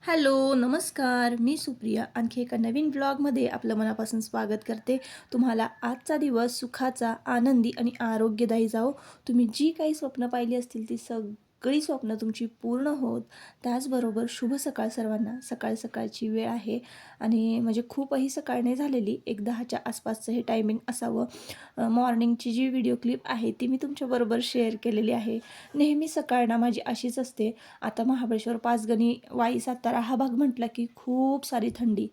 Hello, नमस्कार. मी सुप्रिया. आणखी एका नवीन ब्लॉगमध्ये आपलं मनापासून स्वागत करते. तुम्हाला आजचा दिवस सुखाचा, आनंदी आणि आरोग्यदायी जावो. तुम्ही जी काही स्वप्न पाहिली असतील ती सगळी स्वप्न तुमची पूर्ण होत. त्याचबरोबर शुभ सकाळ सर्वांना. सकाळची वेळ आहे आणि म्हणजे खूपही सकाळ नाही झालेली. 1:10च्या आसपासचं हे टायमिंग असावं. मॉर्निंगची जी व्हिडिओ क्लिप आहे ती मी तुमच्याबरोबर शेअर केलेली आहे. नेहमी सकाळ ना माझी अशीच असते. आता महाबळेश्वर, पाचगणी, वाई, सातारा हा भाग म्हटला की खूप सारी थंडी.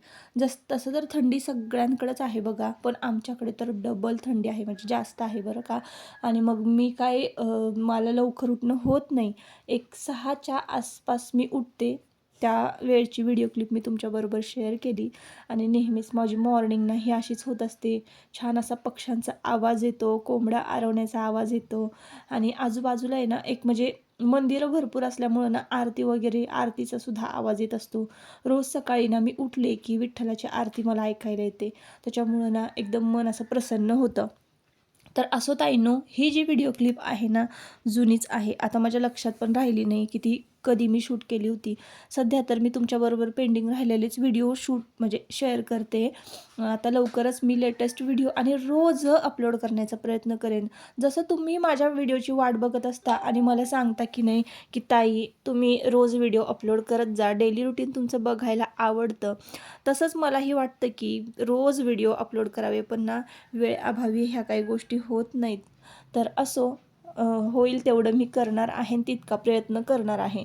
तसं तर थंडी सगळ्यांकडेच आहे बघा, पण आमच्याकडे तर डबल थंडी आहे, म्हणजे जास्त आहे बरं का. आणि मग मी काय मला लवकर उठणं होत नाही. 6च्या आसपास मी उठते. त्या वेळची व्हिडिओ क्लिप मी तुमच्याबरोबर शेअर केली. आणि नेहमीच माझी मॉर्निंग ना ही अशीच होत असते. छान असा पक्ष्यांचा आवाज येतो, कोंबडा आरवण्याचा आवाज येतो आणि आजूबाजूला आहे ना एक म्हणजे मंदिरं भरपूर असल्यामुळं ना आरती वगैरे, आरतीचा सुद्धा आवाज येत असतो. रोज सकाळी ना मी उठले की विठ्ठलाची आरती मला ऐकायला येते. त्याच्यामुळं ना एकदम मन असं प्रसन्न होतं. तर असो ताईंनो, ही जी व्हिडिओ क्लिप आहे ना जुनीच आहे. आता माझ्या लक्षात पण राहिली नाही की ती कधी मी शूट केली होती. सध्या तर मी तुमच्याबरोबर पेंडिंग राहिलेलेच व्हिडिओ शूट म्हणजे शेअर करते. आता लवकरच मी लेटेस्ट व्हिडिओ आणि रोज अपलोड करण्याचा प्रयत्न करेन. जसं तुम्ही माझ्या व्हिडिओची वाट बघत असता आणि मला सांगता की नाही की ताई तुम्ही रोज व्हिडिओ अपलोड करत जा, डेली रुटीन तुमचं बघायला आवडतं. तसंच मलाही वाटतं की रोज व्हिडिओ अपलोड करावे, पण ना वेळेअभावी ह्या काही गोष्टी होत नाहीत. तर असो, होईल तेवढं मी करणार आहे आणि तितका प्रयत्न करणार आहे.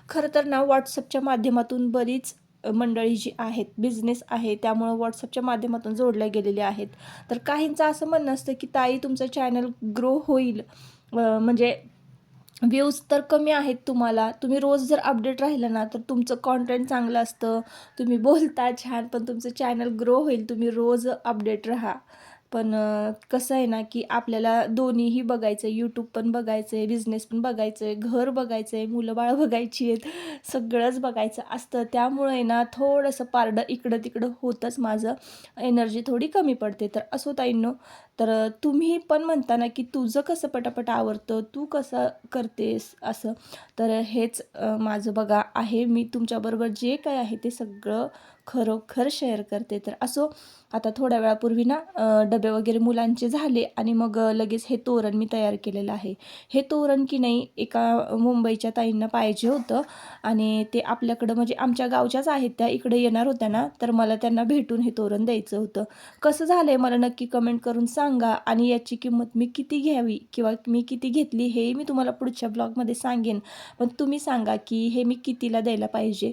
खरं तर ना WhatsAppच्या माध्यमातून बरीच मंडळी जी आहेत, बिझनेस आहे त्यामुळं WhatsAppच्या माध्यमातून जोडल्या गेलेल्या आहेत. तर काहींचं असं म्हणणं असतं की ताई तुमचं चॅनल ग्रो होईल, म्हणजे व्ह्यूज तर कमी आहेत तुम्हाला. तुम्ही रोज जर अपडेट राहिलं ना, तर तुमचं कंटेंट चांगलं असतं. तुम्ही बोलता छान, पण तुमचं चॅनल ग्रो होईल. तुम्ही रोज अपडेट राहा. पण कसं आहे ना, की आपल्याला दोन्हीही बघायचं आहे. यूट्यूब पण बघायचं आहे, बिझनेस पण बघायचं आहे, घर बघायचं आहे, मुलं-बाळं बघायची आहेत. सगळंच बघायचं असतं. त्यामुळे आहे ना, थोडंसं पारडं इकडं-तिकडं होतंच माझं. एनर्जी थोडी कमी पडते. तर असो ताईंनो, तर तुम्ही पण म्हणता ना, की तुझं कसं पटापट आवरतं, तू कसं करतेस असं. तर हेच माझं बघा आहे. मी तुमच्याबरोबर जे काय आहे ते सगळं खरोखर शेअर करते. तर असो, आता थोड्या वेळापूर्वी ना डबे वगैरे मुलांचे झाले आणि मग लगेच हे तोरण मी तयार केलेलं आहे. हे तोरण की नाही एका मुंबईच्या ताईंना पाहिजे होतं आणि ते आपल्याकडं म्हणजे आमच्या गावच्याच आहेत, त्या इकडे येणार होत्या ना, तर मला त्यांना भेटून हे तोरण द्यायचं होतं. कसं झालं आहे मला नक्की कमेंट करून सांगा आणि याची किंमत मी किती घ्यावी किंवा मी किती घेतली हे मी तुम्हाला पुढच्या ब्लॉगमध्ये सांगेन. पण तुम्ही सांगा की हे मी कितीला द्यायला पाहिजे.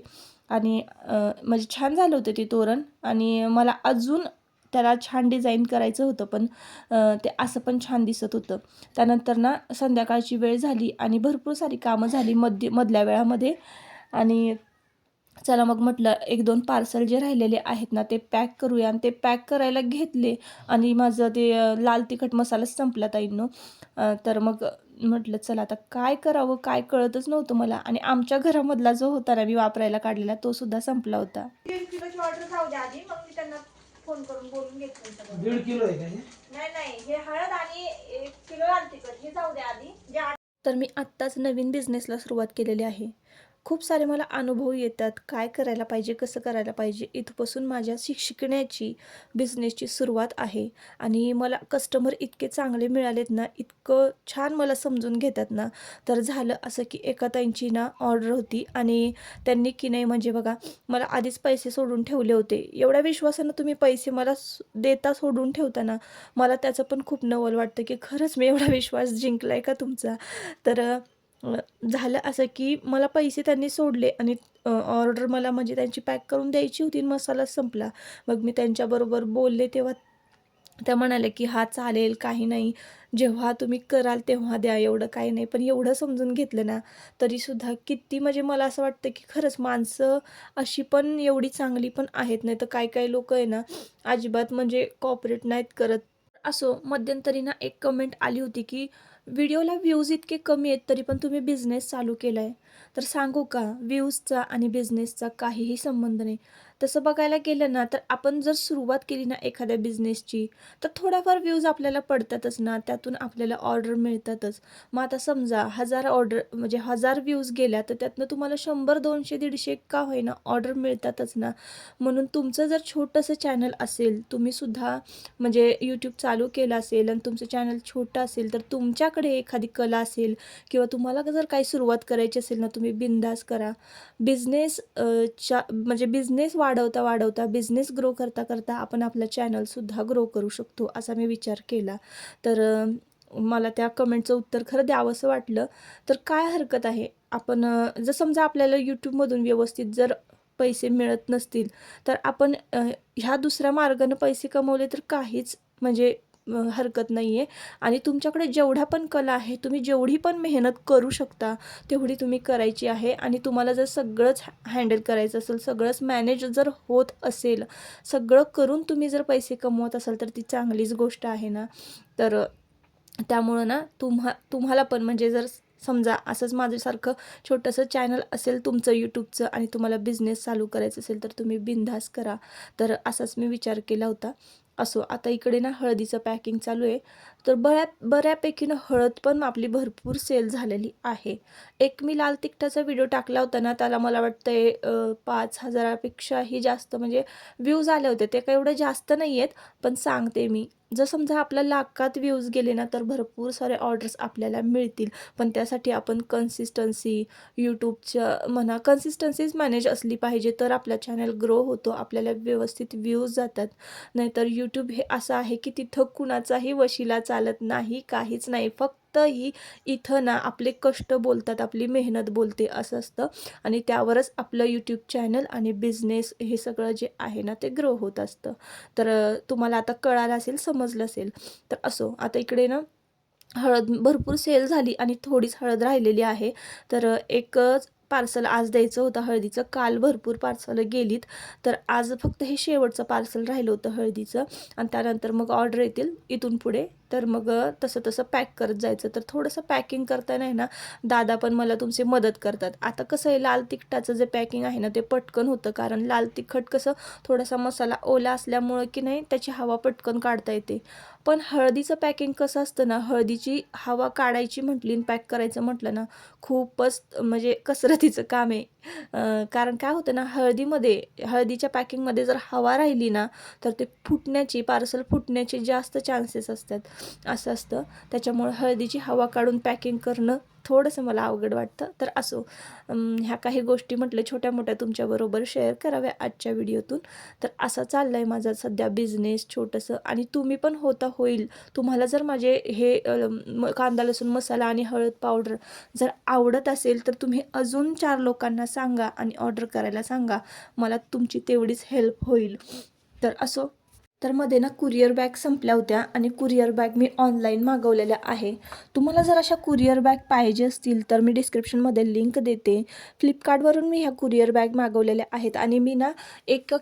आणि म्हणजे छान झालं होतं ते तोरण आणि मला अजून त्याला छान डिझाईन करायचं होतं, पण ते असं पण छान दिसत होतं. त्यानंतर ना संध्याकाळची वेळ झाली आणि भरपूर सारी कामं झाली मधल्या वेळामध्ये आणि चला मग म्हटलं 1-2 पार्सल जे राहिलेले आहेत ना ते पॅक करूया आणि ते पॅक करायला घेतले आणि माझं ते लाल तिखट मसालाच संपला ताईंनो. तर मग म्हटलं चला आता काय करावं काय कळतच नव्हतं मला आणि आमच्या घरामधला जो होता ना मी वापरायला काढलेला तो सुद्धा संपला होता. 1.5 किलोची ऑर्डर जाऊ द्या आधी, मग मी त्यांना फोन करून बोलून घेतलं सगळं. 1.5 किलो आहे का हे? नाही नाही, हे हळद आणि 1 किलो लाल तिखट हे जाऊ द्या आधी. तर मी आत्ताच नवीन बिझनेसला सुरुवात केलेली आहे. खूप सारे मला अनुभव येतात, काय करायला पाहिजे, कसं करायला पाहिजे. इथपासून माझ्या शिकण्याची, बिझनेसची सुरुवात आहे आणि मला कस्टमर इतके चांगले मिळालेत ना, इतकं छान मला समजून घेतात ना. तर झालं असं की एका ताईंची ना ऑर्डर होती आणि त्यांनी की नाही म्हणजे बघा, मला आधीच पैसे सोडून ठेवले होते. एवढ्या विश्वासानं तुम्ही पैसे मला देता सोडून ठेवता ना, मला त्याचं पण खूप नवल वाटतं की खरंच मी एवढा विश्वास जिंकला आहे का तुमचा. तर अ, झालं असं की मला पैसे त्यांनी सोडले आणि ऑर्डर मला म्हणजे त्यांची पॅक करून द्यायची होती आणि मसाला संपला. मग मी त्यांच्याबरोबर बोलले तेव्हा त्या म्हणाल्या की "हां, चालेल, काही नाही. जेव्हा तुम्ही कराल तेव्हा द्या, एवढं काही नाही." पण एवढं समजून घेतलं ना, तरीसुद्धा किती म्हणजे मला असं वाटतं की खरंच माणसं अशी पण एवढी चांगली पण आहेत. नाहीतर काही-काही लोकं आहे ना, अजिबात म्हणजे कोऑपरेट नाहीत करत. असो, मध्यंतरी ना एक कमेंट आली होती की व्हिडिओला व्ह्यूज इतके कमी आहेत तरी पण तुम्ही बिझनेस चालू केला आहे. तर सांगू का व्ह्यूजचा आणि बिझनेसचा काहीही संबंध नाही. तसं बघायला गेलं ना, तर आपण जर सुरुवात केली ना एखाद्या बिझनेसची, तर थोड्याफार व्ह्यूज आपल्याला पडतातच ना, त्यातून आपल्याला ऑर्डर मिळतातच. मग आता समजा 1000 ऑर्डर म्हणजे 1000 व्ह्यूज गेल्या, तर त्यातनं तुम्हाला 100, 200, 150 का होईना ऑर्डर मिळतातच ना. म्हणून तुमचं जर छोटंसं चॅनल असेल, तुम्ही सुद्धा म्हणजे यूट्यूब चालू केलं असेल आणि तुमचं चॅनल छोटं असेल, तर तुमच्याकडे एखादी कला असेल किंवा तुम्हाला जर काही सुरुवात करायची असेल ना, तुम्ही बिनधास्त करा. बिझनेस म्हणजे बिझनेस वाढवता वाढवता, बिझनेस ग्रो करता करता आपण आपला चॅनलसुद्धा ग्रो करू शकतो, असा मी विचार केला. तर मला त्या कमेंटचं उत्तर खरं द्यावंसं वाटलं. तर काय हरकत आहे, आपण जर समजा आपल्याला यूट्यूबमधून व्यवस्थित जर पैसे मिळत नसतील, तर आपण ह्या दुसऱ्या मार्गाने पैसे कमवले तर काहीच म्हणजे हरकत नाही आहे. आणि तुमच्याकडे जेवढ्या पण कला आहे, तुम्ही जेवढी पण मेहनत करू शकता, तेवढी तुम्ही करायची आहे. आणि तुम्हाला जर सगळंच हँडल करायचं असेल, सगळंच मॅनेज जर होत असेल, सगळं करून तुम्ही जर पैसे कमवत असाल, तर ती चांगलीच गोष्ट आहे ना. तर त्यामुळं ना तुम्हाला पण म्हणजे जर समजा असंच माझ्यासारखं छोटंसं चॅनल असेल तुमचं यूट्यूबचं आणि तुम्हाला बिझनेस चालू करायचं असेल, तर तुम्ही बिनधास्त करा. तर असाच मी विचार केला होता. असो, आता इकडे ना हळदीचं पॅकिंग चालू आहे. तर बऱ्यापैकी ना हळद पण आपली भरपूर सेल झालेली आहे. एक मी लाल तिखटाचा व्हिडिओ टाकला होता ना, त्याला मला वाटतंय 5000पेक्षाही जास्त म्हणजे व्ह्यूज आले होते. ते काही एवढे जास्त नाही आहेत, पण सांगते मी. जर समजा आपल्या लाखात व्ह्यूज गेले ना, तर भरपूर सारे ऑर्डर्स आपल्याला मिळतील. पण त्यासाठी आपण कन्सिस्टन्सी, यूट्यूबच्या म्हणा कन्सिस्टन्सीच मॅनेज असली पाहिजे, तर आपला चॅनल ग्रो होतो, आपल्याला व्यवस्थित व्ह्यूज जातात. नाहीतर यूट्यूब हे असं आहे की तिथं कुणाचाही वशिला चालत नाही, काहीच नाही. फक्त इथं ना आपले कष्ट बोलतात, आपली मेहनत बोलते, असं असतं. आणि त्यावरच आपलं यूट्यूब चॅनल आणि बिझनेस हे सगळं जे आहे ना, ते ग्रो होत असतं. तर तुम्हाला आता कळालं असेल, समजलं असेल. तर असो, आता इकडे ना हळद भरपूर सेल झाली आणि थोडीच हळद राहिलेली आहे. तर एकच पार्सल आज द्यायचं होतं हळदीचं. काल भरपूर पार्सलं गेलीत. तर आज फक्त हे शेवटचं पार्सल राहिलं होतं हळदीचं. आणि त्यानंतर मग ऑर्डर येतील इथून पुढे. तर मग तसं तसं पॅक करत जायचं. तर थोडंसं पॅकिंग करताना आहे ना, दादा पण मला तुमचे मदत करतात. आता कसं आहे, लाल तिखटाचं जे पॅकिंग आहे ना, ते पटकन होतं. कारण लाल तिखट कसं थोडासा मसाला ओला असल्यामुळं की नाही, त्याची हवा पटकन काढता येते. पण हळदीचं पॅकिंग कसं असतं ना, हळदीची हवा काढायची म्हटली आणि पॅक करायचं म्हटलं ना, खूपच म्हणजे कसरतीचं काम आहे. कारण काय होतं ना, हळदीच्या पॅकिंगमध्ये जर हवा राहिली ना, तर ते पार्सल फुटण्याचे जास्त चान्सेस असतात, असं असतं. त्याच्यामुळं हळदीची हवा काढून पॅकिंग करणं थोडंसं मला अवघड वाटतं. तर असो, ह्या काही गोष्टी म्हटलं छोट्या-मोठ्या तुमच्याबरोबर शेअर कराव्या आजच्या व्हिडिओतून. तर असा चालला आहे माझा सध्या बिझनेस छोटंसं. आणि तुम्ही पण होईल. तुम्हाला जर माझे हे कांदा लसूण मसाला आणि हळद पावडर जर आवडत असेल, तर तुम्ही अजून 4 लोकांना सांगा आणि ऑर्डर करायला सांगा. मला तुमची तेवढीच हेल्प होईल. तर असो. तर मध्ये ना कुरिअर बॅग संपल्या होत्या आणि कुरिअर बॅग मी ऑनलाईन मागवलेल्या आहे. तुम्हाला जर अशा कुरिअर बॅग पाहिजे असतील, तर मी डिस्क्रिप्शनमध्ये लिंक देते. फ्लिपकार्टवरून मी ह्या कुरिअर बॅग मागवलेल्या आहेत. आणि मी ना 1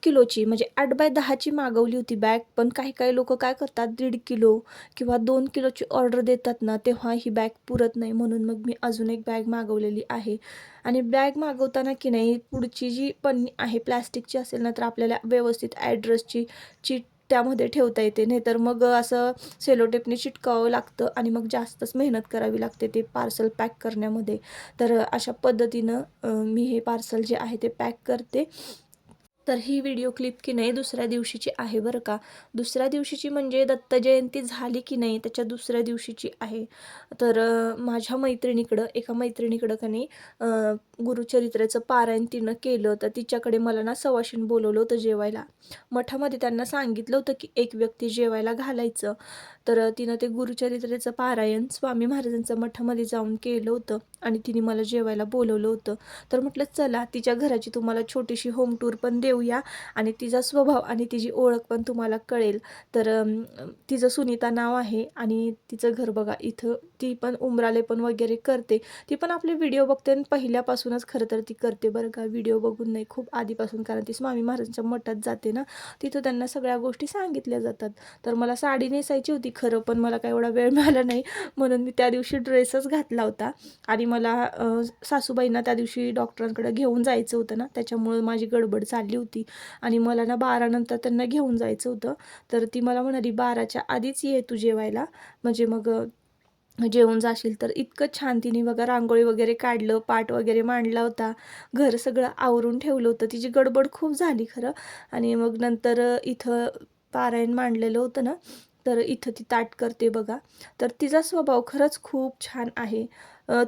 किलोची म्हणजे 8x10ची मागवली होती बॅग. पण काही काही लोक काय करतात, 1.5 किलो किंवा 2 किलोची ऑर्डर देतात ना, तेव्हा ही बॅग पुरत नाही. म्हणून मग मी अजून एक बॅग मागवलेली आहे. आणि बॅग मागवताना की नाही, पुढची जी पन्नी आहे प्लॅस्टिकची असेल ना, तर आपल्याला व्यवस्थित ॲड्रेसची चीट त्यामध्ये ठेवता येते. नाहीतर मग असं सेलोटेपने चिटकावं लागतं आणि मग जास्तच मेहनत करावी लागते ते पार्सल पॅक करण्यामध्ये. तर अशा पद्धतीनं मी हे पार्सल जे आहे ते पॅक करते. तर ही व्हिडिओ क्लिप की नाही दुसऱ्या दिवशीची आहे बरं का. दुसऱ्या दिवशीची म्हणजे दत्त जयंती झाली की नाही, त्याच्या दुसऱ्या दिवशीची आहे. तर एका मैत्रिणीकडं का नाही गुरुचरित्राचं पारायण तिनं केलं. तर तिच्याकडे मला ना सवाशीण बोलवलं होतं जेवायला. मठामध्ये त्यांना सांगितलं होतं की एक व्यक्ती जेवायला घालायचं. तर तिनं ते गुरुचरित्राचं पारायण स्वामी महाराजांचं मठामध्ये जाऊन केलं होतं आणि तिने मला जेवायला बोलवलं होतं. तर म्हटलं चला, तिच्या घराची तुम्हाला छोटीशी होम टूर पण देऊया आणि तिचा स्वभाव आणि तिची ओळख पण तुम्हाला कळेल. तर तिचं सुनीता नाव आहे आणि तिचं घर बघा इथं. ती पण उंबराले पण वगैरे करते. ती पण आपले व्हिडिओ बघते आणि पहिल्यापासूनच खरं तर ती करते बरं का, व्हिडिओ बघून नाही, खूप आधीपासून. कारण ती स्वामी महाराजांच्या मठात जाते ना, तिथं त्यांना सगळ्या गोष्टी सांगितल्या जातात. तर मला साडी नेसायची होती खरं, पण मला काय एवढा वेळ मिळाला नाही. म्हणून मी त्या दिवशी ड्रेसच घातला होता. आणि मला सासूबाईंना त्या दिवशी डॉक्टरांकडे घेऊन जायचं होतं ना, त्याच्यामुळे माझी गडबड चालली होती. होती आणि मला ना 12 नंतर त्यांना घेऊन जायचं होतं. तर ती मला म्हणाली 12च्या आधीच ये तू जेवायला, म्हणजे मग जेवून जाशील. तर इतकं छान तिने बघा रांगोळी वगैरे काढलं, पाट वगैरे मांडला होता, घर सगळं आवरून ठेवलं होतं. तिची गडबड खूप झाली खरं. आणि मग नंतर इथं पारायण मांडलेलं होतं ना, तर इथं ती ताट करते बघा. तर तिचा स्वभाव खरंच खूप छान आहे.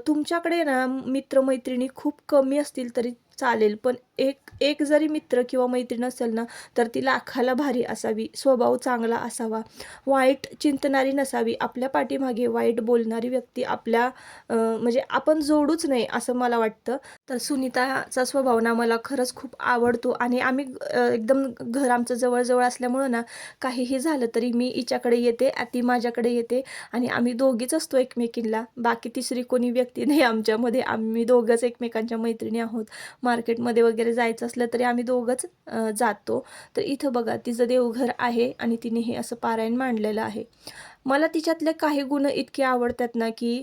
तुमच्याकडे ना मित्र-मैत्रिणी खूप कमी असतील तरी चालेल, पण एक एक जरी मित्र किंवा मैत्रीण असेल ना, तर ती लाखाला भारी असावी, स्वभाव चांगला असावा, वाईट चिंतणारी नसावी. आपल्या पाठीमागे वाईट बोलणारी व्यक्ती आपल्या म्हणजे आपण जोडूच नये असं मला वाटतं. तर सुनीताचा स्वभाव ना मला खरंच खूप आवडतो आणि आम्ही एकदम घर आमचं जवळ-जवळ असल्यामुळं ना, काहीही झालं तरी मी हिच्याकडे येते, ती माझ्याकडे येते आणि आम्ही दोघीच असतो एकमेकींना. बाकी तिसरी कोणी व्यक्ती नाही आमच्यामध्ये. आम्ही दोघंच एकमेकांच्या मैत्रिणी आहोत. मार्केटमध्ये वगैरे जायचं असलं तरी आम्ही दोघंच जातो. तर इथं बघा तिचं देवघर आहे आणि तिने हे असं पारायण मांडलेलं आहे. मला तिच्यातले काही गुण इतके आवडतात ना, की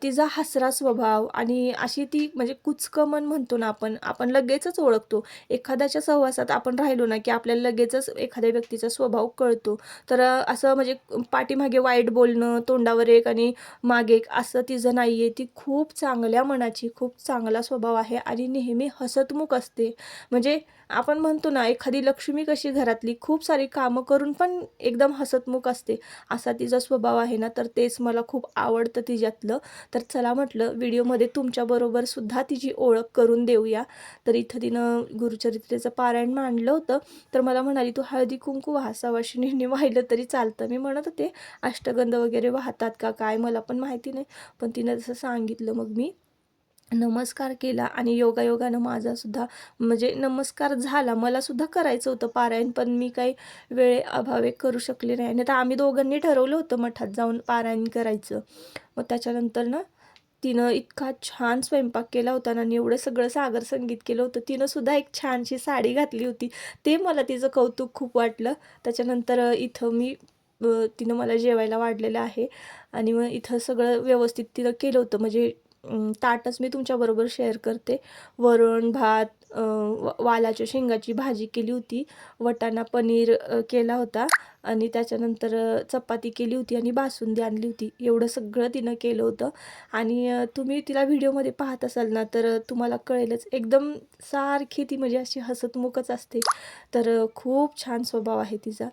तिचा हसरा स्वभाव आणि अशी ती म्हणजे कुचकं मन म्हणतो ना आपण, आपण लगेचच ओळखतो. एखाद्याच्या सहवासात आपण राहिलो ना, की आपल्याला लगेचच एखाद्या व्यक्तीचा स्वभाव कळतो. तर असं म्हणजे पाठीमागे वाईट बोलणं, तोंडावर एक आणि मागे एक असं तिचं नाही आहे. ती खूप चांगल्या मनाची, खूप चांगला स्वभाव आहे आणि नेहमी हसतमुख असते. म्हणजे आपण म्हणतो ना, एखादी लक्ष्मी कशी घरातली खूप सारी कामं करून पण एकदम हसतमुख असते. असा तिचा स्वभाव आहे ना, तर तेच मला खूप आवडतं तिच्यातलं. तर चला म्हटलं व्हिडिओमध्ये तुमच्याबरोबर सुद्धा तिची ओळख करून देऊया. तर इथं तिनं गुरुचरित्रेचं पारायण मांडलं होतं. तर मला म्हणाली, "तू हळदी-कुंकू वाहा, सवाशिणींनी वाहिलं तरी चालतं." मी म्हणत होते, "अष्टगंध वगैरे वाहतात का काय?" मला पण माहिती नाही. पण तिनं जसं सांगितलं मग मी नमस्कार केला आणि योगायोगानं माझासुद्धा म्हणजे नमस्कार झाला. मलासुद्धा करायचं होतं पारायण, पण मी काही वेळेअभावी करू शकले नाही. नाहीतर आम्ही दोघांनी ठरवलं होतं मठात जाऊन पारायण करायचं. मग त्याच्यानंतर ना, तिनं इतका छान स्वयंपाक केला होता ना आणि एवढं सगळं सागर संगीत केलं होतं. तिनं सुद्धा एक छानशी साडी घातली होती. ते मला तिचं कौतुक खूप वाटलं. त्याच्यानंतर इथं मी तिनं मला जेवायला वाढलेलं आहे आणि मग इथं सगळं व्यवस्थित तिनं केलं होतं. म्हणजे ताटच मी तुमच्याबरोबर शेअर करते. वरण, भात, वालाच्या शेंगाची भाजी केली होती, वाटाणा पनीर केला होता आणि त्याच्यानंतर चपाती केली होती आणि बासुंदी आणली होती. एवढं सगळं तिनं केलं होतं आणि तुम्ही तिला व्हिडिओमध्ये पाहत असाल ना, तर तुम्हाला कळेलच एकदम सारखी ती म्हणजे अशी हसतमुखच असते. तर खूप छान स्वभाव आहे तिचा.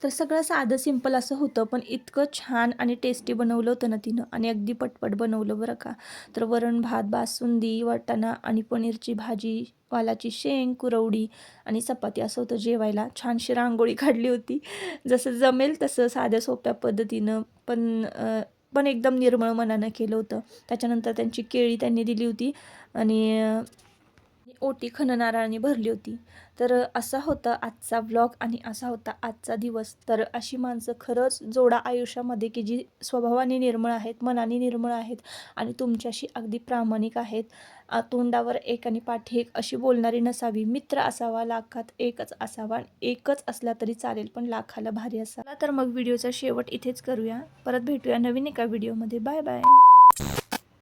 तर सगळं साधं सिंपल असं होतं, पण इतकं छान आणि टेस्टी बनवलं होतं ना तिनं आणि अगदी पटपट बनवलं बरं का. तर वरण, भात, बासुंदी, वाटाणा आणि पनीरची भाजी, वालाची शेंग, कुरवडी आणि चपाती असं होतं जेवायला. छानशी रांगोळी काढली होती. जसं जमेल तसं साध्या सोप्या पद्धतीनं, पण एकदम निर्मळ मनानं केलं होतं. त्याच्यानंतर त्यांची केळी त्यांनी दिली होती आणि ओटी खणनाराने भरली होती. तर असा होता आजचा व्लॉग आणि असा होता आजचा दिवस. तर अशी माणसं खरंच जोडा आयुष्यामध्ये, की जी स्वभावाने निर्मळ आहेत, मनाने निर्मळ आहेत आणि तुमच्याशी अगदी प्रामाणिक आहेत. तोंडावर एक आणि पाठी एक अशी बोलणारी नसावी. मित्र असावा, लाखात एकच असावा. एकच असला तरी चालेल, पण लाखाला भारी असावा. तर मग व्हिडिओचा शेवट इथेच करूया. परत भेटूया नवीन एका व्हिडिओमध्ये. Bye bye.